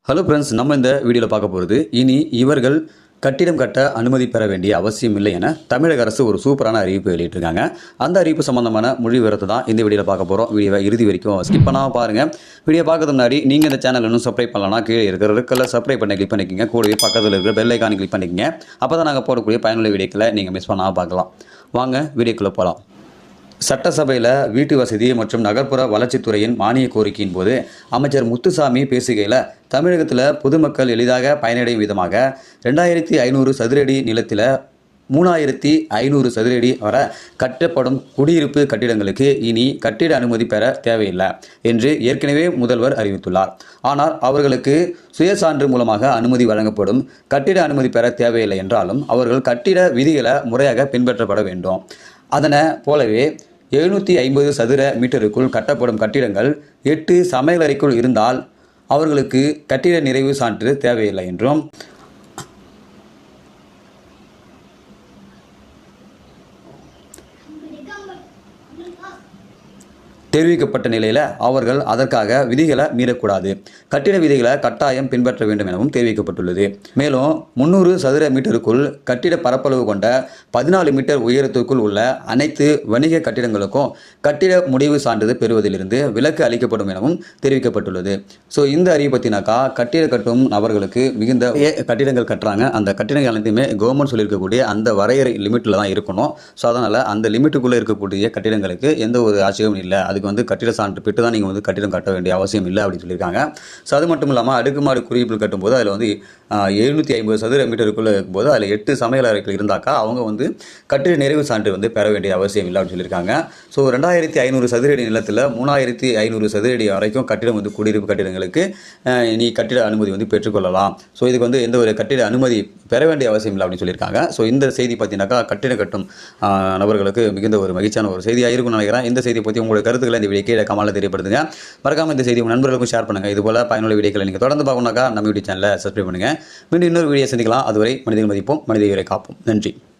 Hello friends, நம்ம இந்த வீடியோவில் பார்க்க போகிறது இனி இவர்கள் கட்டிடம் கட்ட அனுமதி பெற வேண்டிய அவசியம் இல்லை என தமிழக அரசு ஒரு சூப்பரான அறிவிப்பு வெளியிட்டிருக்காங்க. அந்த அறிவிப்பு சம்பந்தமான மொழி விவரத்தை தான் இந்த வீடியோவில் பார்க்க போகிறோம். வீடியோவை இறுதி வரைக்கும் ஸ்கிப் பண்ணாமல் பாருங்கள். வீடியோ பார்க்கறது முன்னாடி நீங்கள் இந்த சேனல் இன்னும் சப்ஸ்கிரைப் பண்ணலன்னா கீழே இருக்கிற ரெக்கல்ல சப்ஸ்கிரைப் பண்ணி கிளிக் பண்ணிக்கோங்க. கூடவே பக்கத்தில் இருக்கிற பெல் ஐக்கானை கிளிக் பண்ணிக்கோங்க. அப்போ தான் நாங்கள் போடக்கூடிய பயனுள்ள வீடியோக்களை நீங்கள் மிஸ் பண்ணாமல் பார்க்கலாம். வாங்க வீடியோக்குள்ளே போகலாம். சட்டசபையில் வீட்டு வசதி மற்றும் நகர்ப்புற வளர்ச்சித்துறையின் மானிய கோரிக்கையின் போது அமைச்சர் முத்துசாமி பேசுகையில், தமிழகத்தில் பொதுமக்கள் எளிதாக பயனடையும் விதமாக 2500 சதுரடி நிலத்தில் 3500 சதுரடி வரை கட்டப்படும் குடியிருப்பு கட்டிடங்களுக்கு இனி கட்டிட அனுமதி பெற தேவையில்லை என்று ஏற்கனவே முதல்வர் அறிவித்துள்ளார். ஆனால் அவர்களுக்கு சுயசான்று மூலமாக அனுமதி வழங்கப்படும். கட்டிட அனுமதி பெற தேவையில்லை என்றாலும் அவர்கள் கட்டிட விதிகளை முறையாக பின்பற்றப்பட வேண்டும். அதனை போலவே 750 சதுர மீட்டருக்குள் கட்டப்படும் கட்டிடங்கள் 8 சமையலறைக்குள் இருந்தால் அவர்களுக்கு கட்டிட நிறைவு சான்று தேவையில்லை என்றும், தெரிவிக்கப்பட்ட நிலையில் அவர்கள் அதற்காக விதிகளை மீறக்கூடாது. கட்டிட விதிகளை கட்டாயம் பின்பற்ற வேண்டும் எனவும் தெரிவிக்கப்பட்டுள்ளது. மேலும் 300 சதுர மீட்டருக்குள் கட்டிட பரப்பளவு கொண்ட 14 மீட்டர் உயரத்திற்குள் உள்ள அனைத்து வணிக கட்டிடங்களுக்கும் கட்டிட முடிவு சான்றிதழ் பெறுவதிலிருந்து விலக்கு அளிக்கப்படும் எனவும் தெரிவிக்கப்பட்டுள்ளது. ஸோ இந்த அறிவிப்பத்தினாக்கா கட்டிட கட்டும் நபர்களுக்கு மிகுந்த கட்டிடங்கள் கட்டுறாங்க. அந்த கட்டிடங்கள் அனைத்துமே கவர்மெண்ட் சொல்லியிருக்கக்கூடிய அந்த வரையறை லிமிட்டில் தான் இருக்கணும். ஸோ அதனால் அந்த லிமிட்டுக்குள்ளே இருக்கக்கூடிய கட்டிடங்களுக்கு எந்த ஒரு ஆட்சேபமும் இல்லை. அதுக்கு கட்டிட சான்று பெற்று தான் நீங்கள் கட்டிடம் கட்ட வேண்டிய அவசியம் இல்லை அப்படின்னு சொல்லியிருக்காங்க. ஸோ அது மட்டும் இல்லாமல் அடுக்குமாடி குடியிருப்பு கட்டும்போது அதில் 750 சதுர மீட்டருக்குள்ளே இருக்கும்போது அதில் 8 சமையல் அறைகள் இருந்தாக்கா அவங்க கட்டிட நிறைவு சான்று பெற வேண்டிய அவசியம் இல்லை அப்படின்னு சொல்லியிருக்காங்க. ஸோ 2500 சதுரடி நிலத்தில் 3500 சதுரடி வரைக்கும் கட்டிடம் குடியிருப்பு கட்டிடங்களுக்கு நீ கட்டிட அனுமதி பெற்றுக்கொள்ளலாம். ஸோ இதுக்கு எந்த ஒரு கட்டிட அனுமதி பெற வேண்டிய அவசியம் இல்லை அப்படின்னு சொல்லியிருக்காங்க. ஸோ இந்த செய்தி பார்த்தீங்கன்னாக்கா கட்டிட கட்டும் நபர்களுக்கு மிகுந்த ஒரு மகிழ்ச்சியான ஒரு செய்தியாக இருக்கும்னு நினைக்கிறேன். இந்த செய்தியை பற்றி உங்களுடைய கருத்துக்களை இந்த வீடியோ கீழே கமெண்ட்ல தெரியப்படுத்துங்க. மறக்காம இந்த செய்தி உங்கள் நண்பர்களுக்கும் ஷேர் பண்ணுங்க. இது போல பயனுள்ள வீடியோக்களை நீங்கள் தொடர்ந்து பார்க்கணும்னாக்கா நம்ம யூடியூப் சேனலை சப்ஸ்கிரைப் பண்ணுங்க. மீண்டும் இன்னொரு வீடியோ சந்திக்கலாம். அதுவரை மனிதர்கள் மதிப்போம், மனித உயிரை காப்போம். நன்றி.